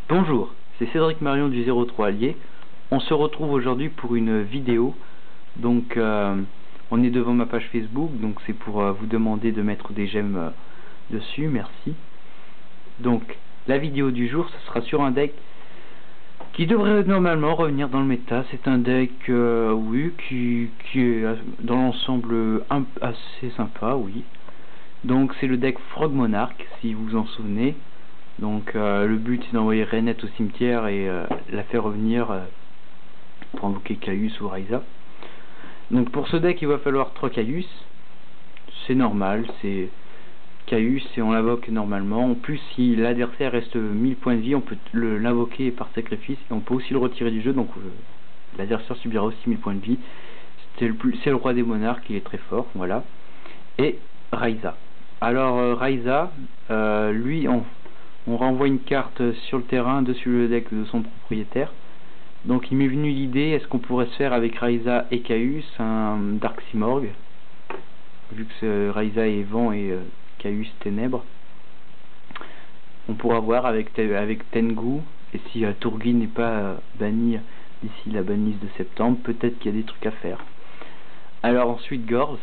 Bonjour, c'est Cédric Marion du 03 Allier. On se retrouve aujourd'hui pour une vidéo. Donc on est devant ma page Facebook, donc c'est pour vous demander de mettre des j'aime dessus, merci. Donc la vidéo du jour, ce sera sur un deck qui devrait normalement revenir dans le méta. C'est un deck oui, qui est dans l'ensemble assez sympa, oui. Donc c'est le deck Frog Monarch, si vous vous en souvenez. Donc le but c'est d'envoyer Rainette au cimetière et la faire revenir pour invoquer Caius ou Raiza. Donc pour ce deck il va falloir 3 Caius. C'est normal, c'est Caius et on l'invoque normalement. En plus si l'adversaire reste 1000 points de vie, on peut l'invoquer par sacrifice et on peut aussi le retirer du jeu. Donc l'adversaire subira aussi 1000 points de vie. C'est le roi des monarques, il est très fort, voilà. Et Raiza. Alors Raiza, lui on renvoie une carte sur le terrain dessus le deck de son propriétaire. Donc il m'est venu l'idée, est-ce qu'on pourrait se faire avec Raiza et Caius un Dark Simorgh, vu que Raiza est vent et Caius ténèbres. On pourra voir avec Tengu, et si Turgi n'est pas banni d'ici la banlise de septembre, peut-être qu'il y a des trucs à faire. Alors ensuite Gorz,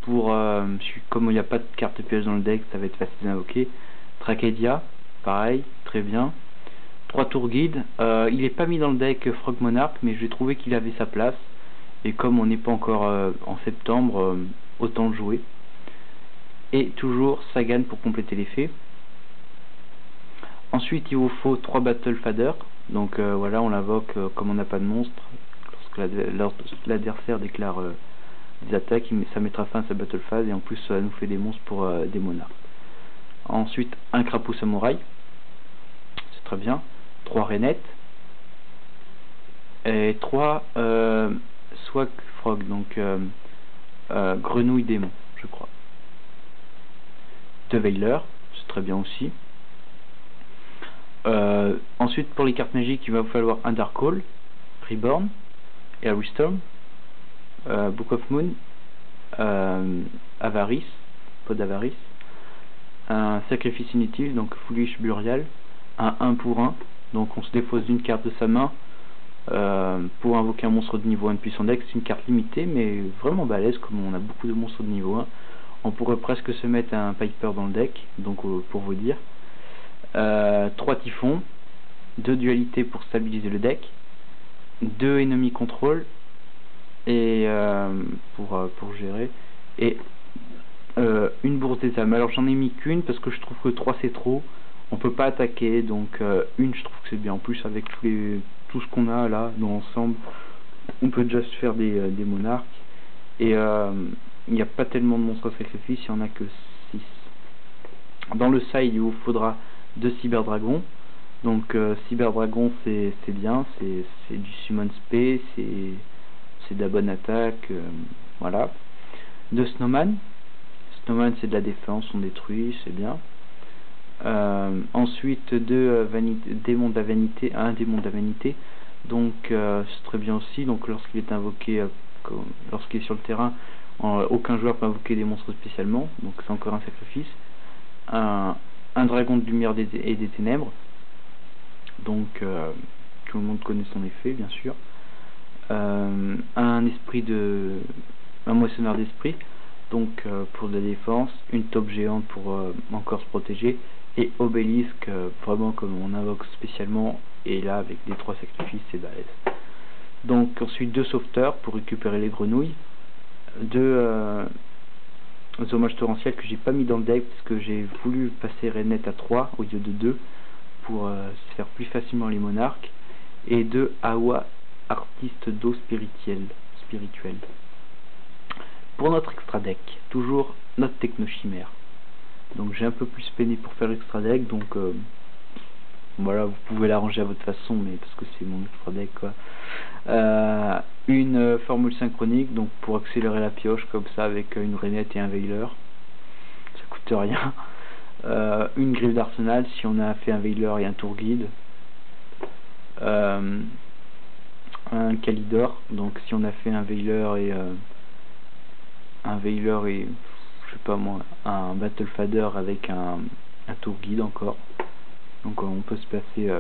comme il n'y a pas de carte piège dans le deck, ça va être facile d'invoquer. Trakedia, pareil, très bien. 3 tours guide, il n'est pas mis dans le deck Frog Monarch, mais j'ai trouvé qu'il avait sa place. Et comme on n'est pas encore en septembre, autant le jouer. Et toujours Sagan pour compléter l'effet. Ensuite il vous faut 3 Battle Fader. Donc voilà, on l'invoque comme on n'a pas de monstre. Lorsque l'adversaire déclare des attaques, ça mettra fin à sa Battle Phase. Et en plus ça nous fait des monstres pour des monarques. Ensuite un Crapaud Samouraï. C'est très bien. 3 Rainettes et 3 Swag Frog, donc grenouille démon, je crois. 2 Veiler, c'est très bien aussi. Ensuite pour les cartes magiques, il va vous falloir un Dark Hole, Reborn, Airy Storm, Book of Moon, Avarice, Pot d'Avarice, un Sacrifice inutile, donc Foolish Burial, un 1 pour 1. Donc on se défausse d'une carte de sa main pour invoquer un monstre de niveau 1 depuis son deck. C'est une carte limitée mais vraiment balèze, comme on a beaucoup de monstres de niveau 1. On pourrait presque se mettre un Piper dans le deck, donc pour vous dire. 3 Typhons, 2 dualités pour stabiliser le deck, 2 ennemis contrôle et pour gérer, et une bourse des âmes. Alors j'en ai mis qu'une parce que je trouve que 3 c'est trop. On peut pas attaquer, donc une je trouve que c'est bien. En plus avec tout ce qu'on a là dans l'ensemble, on peut déjà se faire des monarques. Et il n'y a pas tellement de monstres à sacrifice, il n'y en a que 6. Dans le side il vous faudra 2 cyberdragons. Donc cyberdragon c'est bien, c'est du summon spé, c'est de la bonne attaque, voilà. 2 snowman. Snowman c'est de la défense, on détruit, c'est bien. Ensuite 2 démons de la vanité, un démon de la vanité, donc c'est très bien aussi. Donc lorsqu'il est invoqué, lorsqu'il est sur le terrain, aucun joueur peut invoquer des monstres spécialement, donc c'est encore un sacrifice. Un dragon de lumière et des ténèbres, donc tout le monde connaît son effet bien sûr. Un moissonneur d'esprit, donc pour de la défense. Une taupe géante pour encore se protéger. Et obélisque, vraiment comme on invoque spécialement, et là avec des 3 sacrifices c'est balèze. Donc ensuite 2 sauveteurs pour récupérer les grenouilles, 2 hommages torrentiels que j'ai pas mis dans le deck parce que j'ai voulu passer Rainette à 3 au lieu de 2 pour se faire plus facilement les monarques, et 2 Awa, artiste d'eau spirituelle. Pour notre extra deck, toujours notre technochimère. Donc j'ai un peu plus peiné pour faire l'extra deck, donc voilà, vous pouvez l'arranger à votre façon, mais parce que c'est mon extra deck quoi. Une formule synchronique, donc pour accélérer la pioche comme ça avec une Rainette et un Veiler, ça coûte rien. Une griffe d'arsenal si on a fait un Veiler et un tour guide. Un Calidor, donc si on a fait un Veiler et je sais pas moi, un Battle Fader avec un tour guide encore. Donc on peut se passer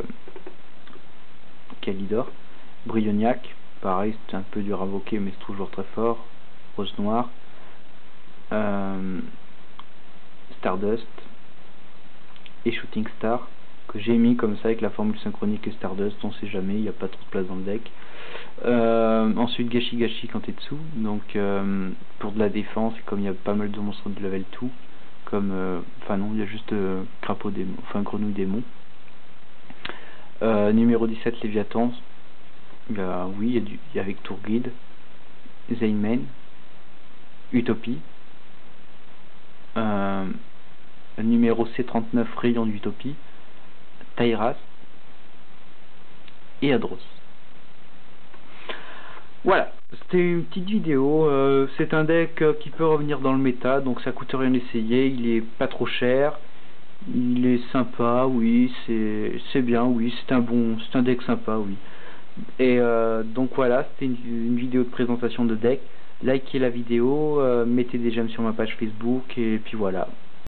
Kalidor. Bryoniac, pareil, c'est un peu dur à invoquer mais c'est toujours très fort. Rose Noire. Stardust et Shooting Star, que j'ai mis comme ça avec la formule synchronique et Stardust, on sait jamais, il n'y a pas trop de place dans le deck. Ensuite Gashi Gashi Kantetsu, donc pour de la défense, comme il y a pas mal de monstres de level 2, comme enfin non, il y a juste crapaud démon, enfin grenouille démon. Numéro 17 Léviathan, oui, il y a avec Tour Guide, Zainman, Utopie, numéro C39 Rayon d'Utopie, Tyras et Adros. Voilà, c'était une petite vidéo, c'est un deck qui peut revenir dans le méta, donc ça coûte rien d'essayer, il est pas trop cher, il est sympa, oui, c'est bien, oui, c'est un deck sympa, oui. Et donc voilà, c'était une vidéo de présentation de deck. Likez la vidéo, mettez des j'aime sur ma page Facebook, et puis voilà.